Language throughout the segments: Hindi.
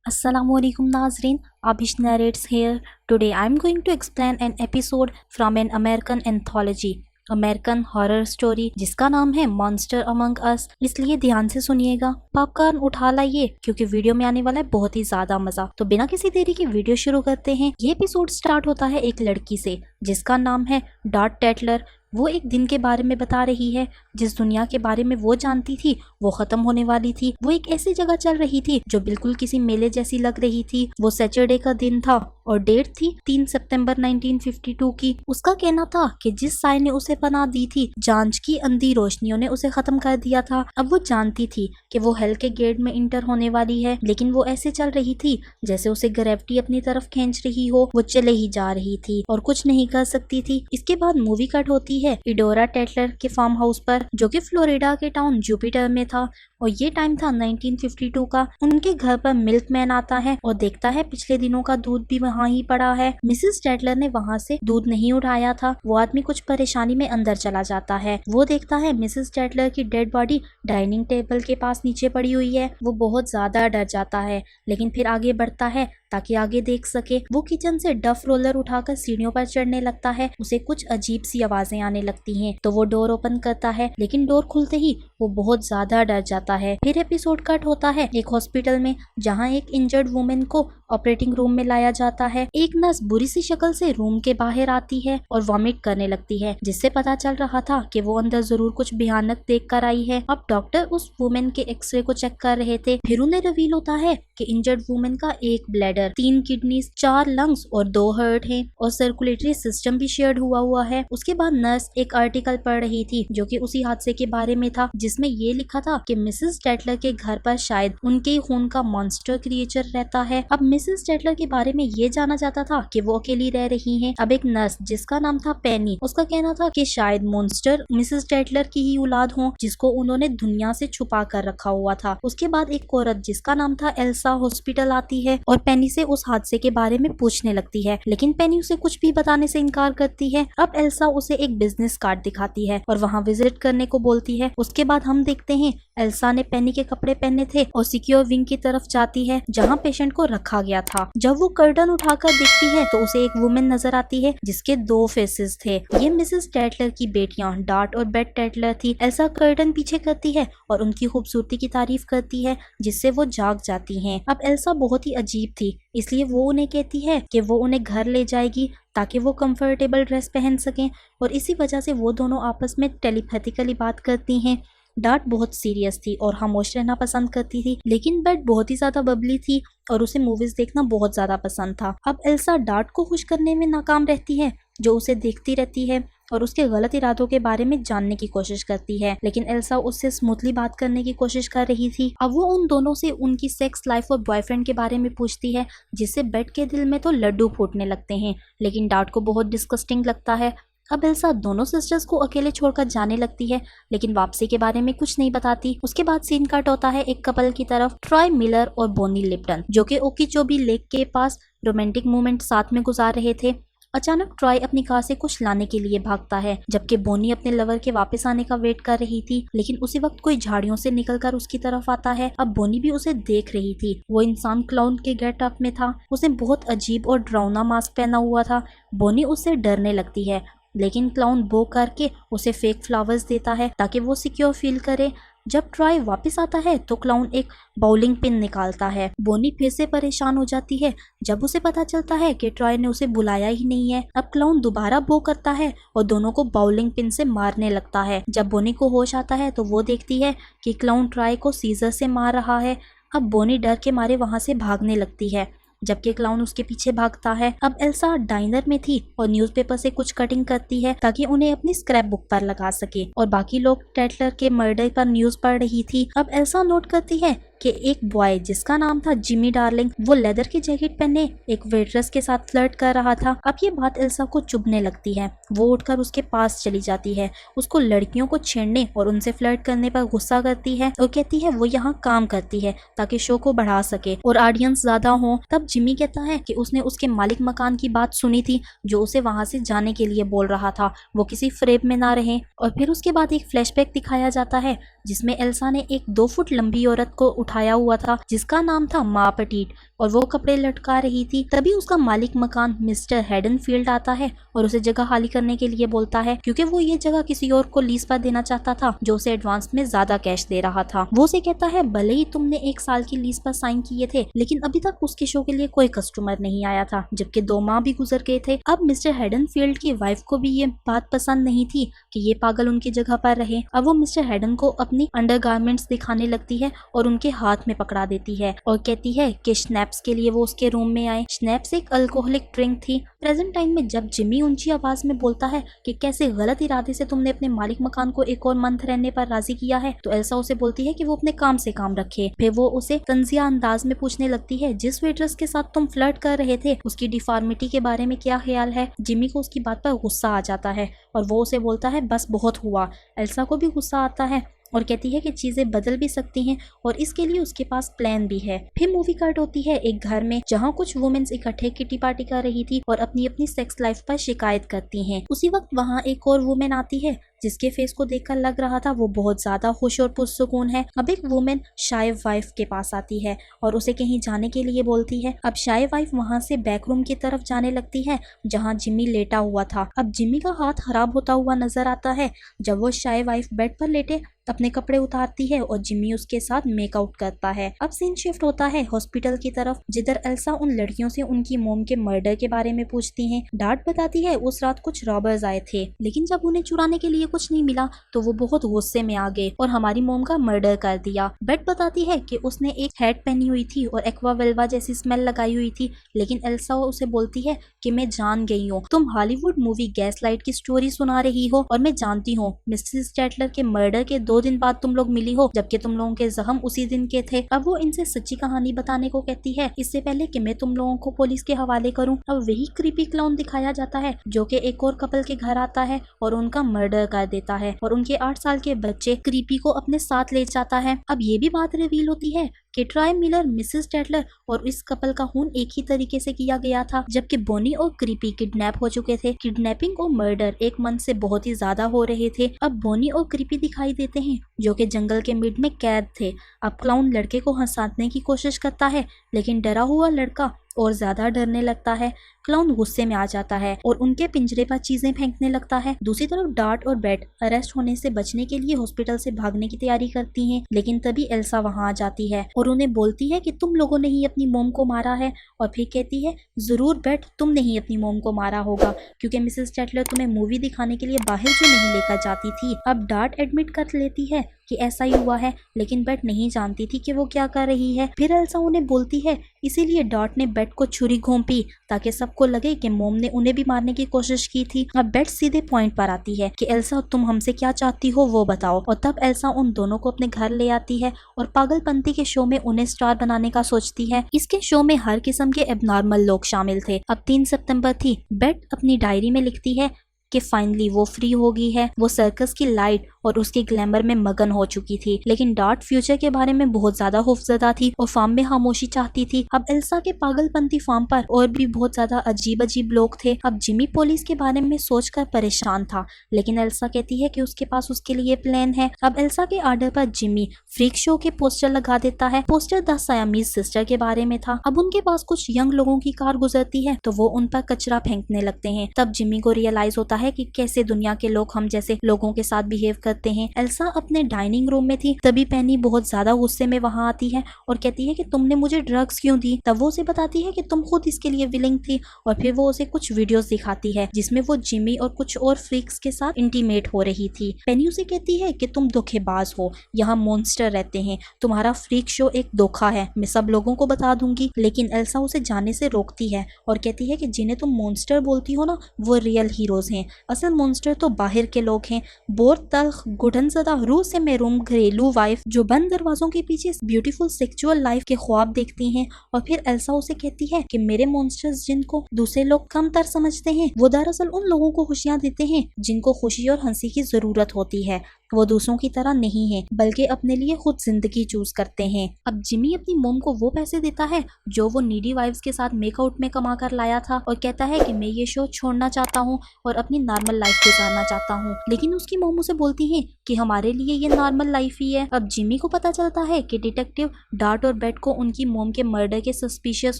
Assalamualaikum Nazreen, Abish narrates here. Today I am going to explain an episode from an American anthology, American horror story जिसका नाम है मॉन्स्टर अमंग अस। इसलिए ध्यान से सुनिएगा, पॉपकॉर्न उठा लाइए क्योंकि वीडियो में आने वाला है बहुत ही ज्यादा मजा। तो बिना किसी देरी के वीडियो शुरू करते हैं। ये एपिसोड स्टार्ट होता है एक लड़की से जिसका नाम है डॉट टेटलर। वो एक दिन के बारे में बता रही है जिस दुनिया के बारे में वो जानती थी वो खत्म होने वाली थी। वो एक ऐसी जगह चल रही थी जो बिल्कुल किसी मेले जैसी लग रही थी। वो सैटरडे का दिन था और डेट थी 3 सितंबर 1952 की। उसका कहना था कि जिस साय ने उसे पनाह दी थी, जांच की अंधी रोशनियों ने उसे खत्म कर दिया था। अब वो जानती थी कि वो हेल के गेट में इंटर होने वाली है, लेकिन वो ऐसे चल रही थी जैसे उसे ग्रेविटी अपनी तरफ खींच रही हो। वो चले ही जा रही थी और कुछ नहीं कर सकती थी। इसके बाद मूवी कट होती है इडोरा टेटलर के फार्म हाउस पर, जो कि फ्लोरिडा के टाउन जुपिटर में था। और ये टाइम था 1952 का। उनके घर पर मिल्कमैन आता है और देखता है पिछले दिनों का दूध भी वहाँ ही पड़ा है। मिसेस टेटलर ने वहाँ से दूध नहीं उठाया था। वो आदमी कुछ परेशानी में अंदर चला जाता है। वो देखता है मिसेस टेटलर की डेड बॉडी डाइनिंग टेबल के पास नीचे पड़ी हुई है। वो बहुत ज्यादा डर जाता है, लेकिन फिर आगे बढ़ता है ताकि आगे देख सके। वो किचन से डफ रोलर उठाकर सीढ़ियों पर चढ़ने लगता है। उसे कुछ अजीब सी आवाजें आने लगती हैं, तो वो डोर ओपन करता है, लेकिन डोर खुलते ही वो बहुत ज्यादा डर जाता है। फिर एपिसोड कट होता है एक हॉस्पिटल में, जहाँ एक इंजर्ड वुमेन को ऑपरेटिंग रूम में लाया जाता है। एक नर्स बुरी सी शक्ल से रूम के बाहर आती है और वॉमिट करने लगती है, जिससे पता चल रहा था कि वो अंदर जरूर कुछ भयानक देख कर आई है। अब डॉक्टर उस वुमेन के एक्सरे को चेक कर रहे थे। फिर उन्हें रिवील होता है कि इंजर्ड वुमेन का एक ब्लैडर, 3 किडनीज, 4 लंग्स और 2 हार्ट हैं और सर्कुलेटरी सिस्टम भी शेयर्ड हुआ है। उसके बाद नर्स एक आर्टिकल पढ़ रही थी जो कि उसी हादसे के बारे में था, जिसमें ये लिखा था कि मिसेस टेटलर के घर पर शायद उनके ही खून का मॉन्स्टर क्रिएचर रहता है। अब मिसेस टेटलर के बारे में ये जाना जाता था कि वो अकेली रह रही हैं। अब एक नर्स जिसका नाम था पेनी, उसका कहना था कि शायद मॉन्स्टर मिसेस टेटलर की ही औलाद हो जिसको उन्होंने दुनिया से छुपा कर रखा हुआ था। उसके बाद एक औरत जिसका नाम था एल्सा हॉस्पिटल आती है और पेनी से उस हादसे के बारे में पूछने लगती है, लेकिन पेनी उसे कुछ भी बताने से इनकार करती है। अब एल्सा उसे एक बिजनेस कार्ड दिखाती है और वहाँ विजिट करने को बोलती है। उसके बाद हम देखते हैं एल्सा ने पेनी के कपड़े पहने थे और सिक्योर विंग की तरफ जाती है जहाँ पेशेंट को रखा गया था। जब वो कर्टन उठाकर देखती है तो उसे एक वुमेन नजर आती है जिसके 2 फेसेस थे। ये मिसेस टेटलर की बेटियां डॉट और बेट टेटलर थी। एल्सा कर्टन पीछे करती है और उनकी खूबसूरती की तारीफ करती है, जिससे वो जाग जाती हैं। अब एल्सा बहुत ही अजीब थी, इसलिए वो उन्हें कहती है कि वो उन्हें घर ले जाएगी ताकि वो कंफर्टेबल ड्रेस पहन सकें, और इसी वजह से वो दोनों आपस में टेलीपैथिकली बात करती हैं। डार्ट बहुत सीरियस थी और खामोश रहना पसंद करती थी, लेकिन बेट बहुत ही ज्यादा बबली थी और उसे मूवीज देखना बहुत ज्यादा पसंद था। अब एल्सा डार्ट को खुश करने में नाकाम रहती है, जो उसे देखती रहती है और उसके गलत इरादों के बारे में जानने की कोशिश करती है, लेकिन एल्सा उससे स्मूथली बात करने की कोशिश कर रही थी। अब वो उन दोनों से उनकी सेक्स लाइफ और बॉयफ्रेंड के बारे में पूछती है, जिससे बेट के दिल में तो लड्डू फूटने लगते हैं, लेकिन डार्ट को बहुत डिस्गस्टिंग लगता है। अब एल्सा दोनों सिस्टर्स को अकेले छोड़कर जाने लगती है, लेकिन वापसी के बारे में कुछ नहीं बताती। उसके बाद सीन कट होता है एक कपल की तरफ, ट्रॉय मिलर और बोनी लिप्टन, जो कि ओकीचोबी लेक के पास रोमांटिक मोमेंट साथ में गुजार रहे थे। अचानक ट्रॉय अपनी कार से कुछ लाने के लिए भागता है, जबकि बोनी अपने लवर के वापस आने का वेट कर रही थी, लेकिन उसी वक्त कोई झाड़ियों से निकलकर उसकी तरफ आता है। अब बोनी भी उसे देख रही थी। वो इंसान क्लाउन के गेटअप में था। उसने बहुत अजीब और डरावना मास्क पहना हुआ था। बोनी उससे डरने लगती है, लेकिन क्लाउन बो करके उसे फेक फ्लावर्स देता है ताकि वो सिक्योर फील करे। जब ट्रॉय वापस आता है तो क्लाउन एक बाउलिंग पिन निकालता है। बोनी फिर से परेशान हो जाती है जब उसे पता चलता है कि ट्रॉय ने उसे बुलाया ही नहीं है। अब क्लाउन दोबारा बो करता है और दोनों को बाउलिंग पिन से मारने लगता है। जब बोनी को होश आता है तो वो देखती है कि क्लाउन ट्रॉय को सीजर से मार रहा है। अब बोनी डर के मारे वहां से भागने लगती है, जबकि क्लाउन उसके पीछे भागता है। अब एल्सा डाइनर में थी और न्यूज़पेपर से कुछ कटिंग करती है ताकि उन्हें अपनी स्क्रैप बुक पर लगा सके, और बाकी लोग टेटलर के मर्डर पर न्यूज़ पढ़ रही थी। अब एल्सा नोट करती है कि एक बॉय जिसका नाम था जिमी डार्लिंग, वो लेदर की जैकेट पहने एक वेट्रेस के साथ फ्लर्ट कर रहा था। अब ये बात एल्सा को चुभने लगती है। वो उठकर उसके पास चली जाती है, उसको लड़कियों को छेड़ने और उनसे फ्लर्ट करने पर गुस्सा करती है और कहती है वो यहाँ काम करती है ताकि शो को बढ़ा सके और ऑडियंस ज्यादा हो। तब जिमी कहता है कि उसने उसके मालिक मकान की बात सुनी थी जो उसे वहां से जाने के लिए बोल रहा था, वो किसी फ्रेम में ना रहे। और फिर उसके बाद एक फ्लैशबैक दिखाया जाता है जिसमें एल्सा ने एक 2 फुट लंबी औरत को उठाया हुआ था जिसका नाम था माँ पटीट, और वो कपड़े लटका रही थी। तभी उसका मालिक मकान मिस्टर हेडनफील्ड आता है और उसे जगह खाली करने के लिए बोलता है, क्योंकि वो ये जगह किसी और को लीज पर देना चाहता था जो उसे एडवांस में ज्यादा कैश दे रहा था। वो उसे कहता है, भले ही तुमने 1 साल की लीज पर साइन किए थे, लेकिन अभी तक उसके शो के लिए कोई कस्टमर नहीं आया था, जबकि 2 माह भी गुजर गए थे। अब मिस्टर हेडनफील्ड की वाइफ को भी ये बात पसंद नहीं थी कि ये पागल उनकी जगह पर रहे। अब वो मिस्टर हेडन को अपनी अंडरगारमेंट्स दिखाने लगती है और उनके हाथ में पकड़ा देती है और कहती है कि स्नैप्स के लिए वो उसके रूम में आए। स्नैप्स एक अल्कोहलिक ड्रिंक थी। प्रेजेंट टाइम में जब जिमी ऊंची आवाज में बोलता है कि कैसे गलत इरादे से तुमने अपने मालिक मकान को एक और मंथ रहने पर राजी किया है, तो एल्सा उसे बोलती है कि वो अपने काम से काम रखे। फिर वो उसे तंजिया अंदाज में पूछने लगती है, जिस वेट्रेस के साथ तुम फ्लर्ट कर रहे थे उसकी डिफॉर्मिटी के बारे में क्या ख्याल है। जिमी को उसकी बात पर गुस्सा आ जाता है और वो उसे बोलता है, बस बहुत हुआ। एल्सा को भी गुस्सा आता है और कहती है कि चीजें बदल भी सकती हैं और इसके लिए उसके पास प्लान भी है। फिर मूवी कट होती है एक घर में जहां कुछ वुमेन्स इकट्ठे किटी पार्टी कर रही थी और अपनी अपनी सेक्स लाइफ पर शिकायत करती हैं। उसी वक्त वहां एक और वुमेन आती है जिसके फेस को देखकर लग रहा था वो बहुत ज्यादा खुश और पुरसुकून है। अब एक वुमेन शाय वाइफ के पास आती है और उसे कहीं जाने के लिए बोलती है। अब शाय वाइफ वहां से बैकरूम की तरफ जाने लगती है जहां जिमी लेटा हुआ था। अब जिमी का हाथ खराब होता हुआ नजर आता है। जब वो शाय वाइफ बेड पर लेटे अपने कपड़े उतारती है और जिमी उसके साथ मेकआउट करता है। अब सीन शिफ्ट होता है हॉस्पिटल की तरफ, जिधर एल्सा उन लड़कियों से उनकी मोम के मर्डर के बारे में पूछती है। डार्ट बताती है उस रात कुछ रॉबर्स आए थे, लेकिन जब उन्हें चुराने के लिए कुछ नहीं मिला तो वो बहुत गुस्से में आ गए और हमारी मोम का मर्डर कर दिया। बेट बताती है कि उसने एक हैट पहनी हुई थी और एक्वा वेल्वा जैसी स्मेल लगाई हुई थी, लेकिन एल्सा उसे बोलती है कि मैं जान गई हूँ, तुम हॉलीवुड मूवी गैसलाइट की स्टोरी सुना रही हो और मैं जानती हूँ मिसेस स्टेटलर के मर्डर के 2 दिन बाद तुम लोग मिली हो, जबकि तुम लोगों के जख्म उसी दिन के थे। अब वो इनसे सच्ची कहानी बताने को कहती है इससे पहले कि मैं तुम लोगों को पुलिस के हवाले करूं। अब वही क्रीपी क्लाउन दिखाया जाता है जो कि एक और कपल के घर आता है और उनका मर्डर कर देता है और उनके 8 साल के बच्चे क्रीपी को अपने साथ ले जाता है। अब ये भी बात रिवील होती है कि ट्राई मिलर, मिसेस स्टेटलर और इस कपल का खून एक ही तरीके से किया गया था, जबकि बोनी और क्रीपी किडनैप हो चुके थे। किडनैपिंग और मर्डर एक मंथ से बहुत ही ज्यादा हो रहे थे। अब बोनी और क्रीपी दिखाई देते हैं जो कि जंगल के मिड में कैद थे। अब क्लाउन लड़के को हंसाने की कोशिश करता है, लेकिन डरा हुआ लड़का और ज्यादा डरने लगता है। क्लाउन गुस्से में आ जाता है और उनके पिंजरे पर चीजें फेंकने लगता है। दूसरी तरफ डार्ट और बेट अरेस्ट होने से बचने के लिए हॉस्पिटल से भागने की तैयारी करती हैं, लेकिन तभी एल्सा वहां आ जाती है और उन्हें बोलती है कि तुम लोगों ने ही अपनी मोम को मारा है, और फिर कहती है जरूर बेट, तुमने ही अपनी मोम को मारा होगा क्योंकि मिसेस स्टेटलर तुम्हें मूवी दिखाने के लिए बाहर जो नहीं लेकर जाती थी। अब डार्ट एडमिट कर लेती है कि ऐसा ही हुआ है, लेकिन बेट नहीं जानती थी कि वो क्या कर रही है। फिर एल्सा उन्हें बोलती है, इसीलिए डार्ट ने बेट को छुरी घोंपी ताकि सबको लगे कि मोम ने उन्हें भी मारने की कोशिश की थी। अब बेट सीधे पॉइंट पर आती है कि एल्सा तुम हमसे क्या चाहती हो वो बताओ, और तब एल्सा उन दोनों को अपने घर ले आती है और पागलपंती के शो में उन्हें स्टार बनाने का सोचती है। इसके शो में हर किस्म के एबनॉर्मल लोग शामिल थे। अब 3 सितंबर थी। बेट अपनी डायरी में लिखती है कि फाइनली वो फ्री हो गई है। वो सर्कस की लाइट और उसके ग्लैमर में मगन हो चुकी थी, लेकिन डार्ट फ्यूचर के बारे में बहुत ज्यादा खौफजदा थी और फार्म में खामोशी चाहती थी। अब एल्सा के पागलपंती फार्म पर और भी बहुत ज्यादा अजीब अजीब लोग थे। अब जिमी पुलिस के बारे में सोचकर परेशान था, लेकिन एल्सा कहती है कि उसके पास उसके लिए प्लान है। अब एल्सा के आर्डर पर जिमी फ्रीक शो के पोस्टर लगा देता है। पोस्टर द सायामीज सिस्टर के बारे में था। अब उनके पास कुछ यंग लोगों की कार गुजरती है तो वो उन पर कचरा फेंकने लगते हैं। तब जिमी को रियलाइज होता है कि कैसे दुनिया के लोग हम जैसे लोगों के साथ बिहेव करते हैं। एल्सा अपने डाइनिंग रूम में थी, तभी पेनी बहुत ज्यादा गुस्से में वहां आती है और कहती है कि तुमने मुझे ड्रग्स क्यों दी। तब वो उसे बताती है कि तुम खुद इसके लिए विलिंग थी, और फिर वो उसे कुछ वीडियोस दिखाती है जिसमें वो जिमी और कुछ और फ्रीक्स के साथ इंटीमेट हो रही थी। पेनी उसे कहती है कि तुम धोखेबाज हो, यहाँ मॉन्स्टर रहते हैं, तुम्हारा फ्रीक शो एक धोखा है, मैं सब लोगों को बता दूंगी। लेकिन एल्सा उसे जाने से रोकती है और कहती है कि जिन्हें तुम मॉन्स्टर बोलती हो ना, वो रियल हीरोज हैं, असल मॉन्स्टर तो बाहर के लोग हैं। बोर तल्ख गुडनज़दा रूह से महरूम घरेलू वाइफ जो बंद दरवाजों के पीछे ब्यूटीफुल सेक्सुअल लाइफ के ख्वाब देखती हैं। और फिर एल्सा उसे कहती है कि मेरे मॉन्स्टर्स जिनको दूसरे लोग कम तर समझते हैं, वो दरअसल उन लोगों को खुशियां देते हैं जिनको खुशी और हंसी की जरूरत होती है। वो दूसरों की तरह नहीं है, बल्कि अपने लिए खुद जिंदगी चूज करते हैं। अब जिमी अपनी मोम को वो पैसे देता है जो वो नीडी वाइफ्स के साथ मेकआउट में कमा कर लाया था और कहता है कि मैं ये शो छोड़ना चाहता हूँ और अपनी नॉर्मल लाइफ गुजारना चाहता हूँ। लेकिन उसकी मोम उसे बोलती है कि हमारे लिए ये नॉर्मल लाइफ ही है। अब जिमी को पता चलता है कि डिटेक्टिव डार्ट और बेट को उनकी मोम के मर्डर के सस्पिशियस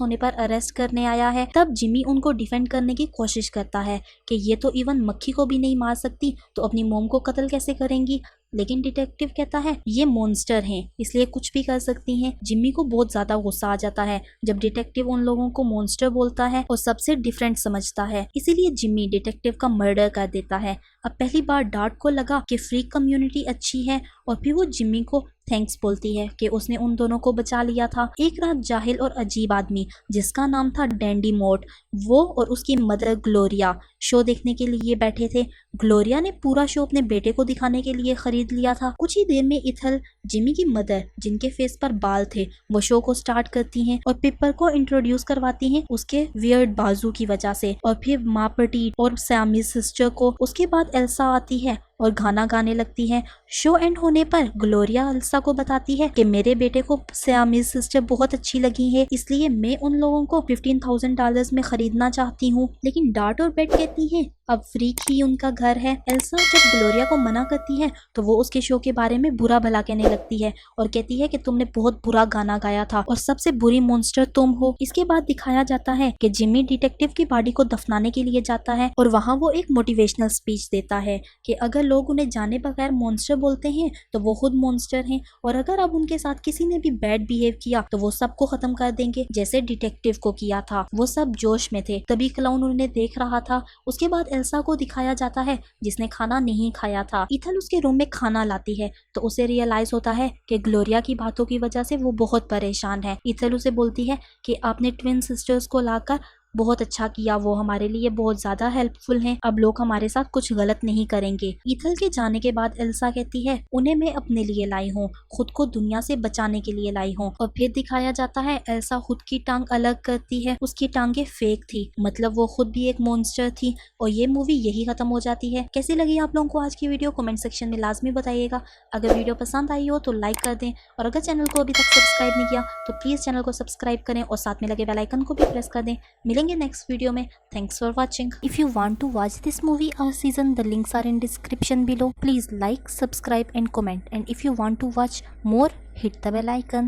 होने पर अरेस्ट करने आया है। तब जिमी उनको डिफेंड करने की कोशिश करता है कि ये तो इवन मक्खी को भी नहीं मार सकती, तो अपनी मोम को कत्ल कैसे करेंगी। लेकिन डिटेक्टिव कहता है ये मॉन्स्टर हैं, इसलिए कुछ भी कर सकती हैं। जिम्मी को बहुत ज्यादा गुस्सा आ जाता है जब डिटेक्टिव उन लोगों को मॉन्स्टर बोलता है और सबसे डिफरेंट समझता है, इसीलिए जिम्मी डिटेक्टिव का मर्डर कर देता है। अब पहली बार डार्ट को लगा कि फ्रीक कम्युनिटी अच्छी है और फिर वो जिम्मी को थैंक्स बोलती है कि उसने उन दोनों को बचा लिया था। एक रात जाहिल और अजीब आदमी जिसका नाम था डैंडी मोट, वो और उसकी मदर ग्लोरिया शो देखने के लिए बैठे थे। ग्लोरिया ने पूरा शो अपने बेटे को दिखाने के लिए खरीद लिया था। कुछ ही देर में इथल, जिमी की मदर जिनके फेस पर बाल थे, वो शो को स्टार्ट करती हैं और पिपर को इंट्रोड्यूस करवाती हैं उसके वियर्ड बाजू की वजह से, और फिर माँ पटीट और सैमी सिस्टर को। उसके बाद एल्सा आती है और गाना गाने लगती है। शो एंड होने पर ग्लोरिया एल्सा को बताती है कि मेरे बेटे को सियामीज सिस्टर बहुत अच्छी लगी है, इसलिए मैं उन लोगों को $15,000 में खरीदना चाहती हूँ। लेकिन डार्ट और बेट कहती हैं अब फ्रीक ही उनका घर है। एल्सा जब ग्लोरिया को मना करती है तो वो उसके शो के बारे में बुरा भला कहने लगती है और कहती है कि तुमने बहुत बुरा गाना गाया था और सबसे बुरी मॉन्स्टर तुम हो। इसके बाद दिखाया जाता है कि जिमी डिटेक्टिव की बॉडी को दफनाने के लिए जाता है और वहाँ वो एक मोटिवेशनल स्पीच देता है कि अगर लोग उन्हें जाने बगैर मॉन्स्टर बोलते हैं तो वो खुद मॉन्स्टर हैं, और अगर अब उनके साथ किसी ने भी बैड बिहेव किया तो वो सबको खत्म कर देंगे जैसे डिटेक्टिव को किया था। वो सब जोश में थे, तभी क्लाउन उन्हें देख रहा था। उसके बाद एल्सा को दिखाया जाता है जिसने खाना नहीं खाया था। इथल उसके रूम में खाना लाती है तो उसे रियलाइज होता है कि ग्लोरिया की बातों की वजह से वो बहुत परेशान है। इथल उसे बोलती है कि आपने ट्विन सिस्टर्स को लाकर बहुत अच्छा किया, वो हमारे लिए बहुत ज्यादा हेल्पफुल हैं, अब लोग हमारे साथ कुछ गलत नहीं करेंगे। इथल के जाने के बाद एल्सा कहती है उन्हें मैं अपने लिए लाई हूँ, खुद को दुनिया से बचाने के लिए लाई हूँ। और फिर दिखाया जाता है एल्सा खुद की टांग अलग करती है, उसकी टांगे फेक थी, मतलब वो खुद भी एक मॉन्स्टर थी। और ये मूवी यही खत्म हो जाती है। कैसी लगी आप लोगों को आज की वीडियो कमेंट सेक्शन में लाजमी बताइएगा। अगर वीडियो पसंद आई हो तो लाइक कर दें, और अगर चैनल को अभी तक सब्सक्राइब नहीं किया तो प्लीज चैनल को सब्सक्राइब करें और साथ में लगे बेल आइकन को भी प्रेस कर दें। मिलेंगे नेक्स्ट वीडियो में। Thanks for watching. If you want to watch this movie or season, the links are in description below. Please like, subscribe and comment. And if you want to watch more, hit the bell icon.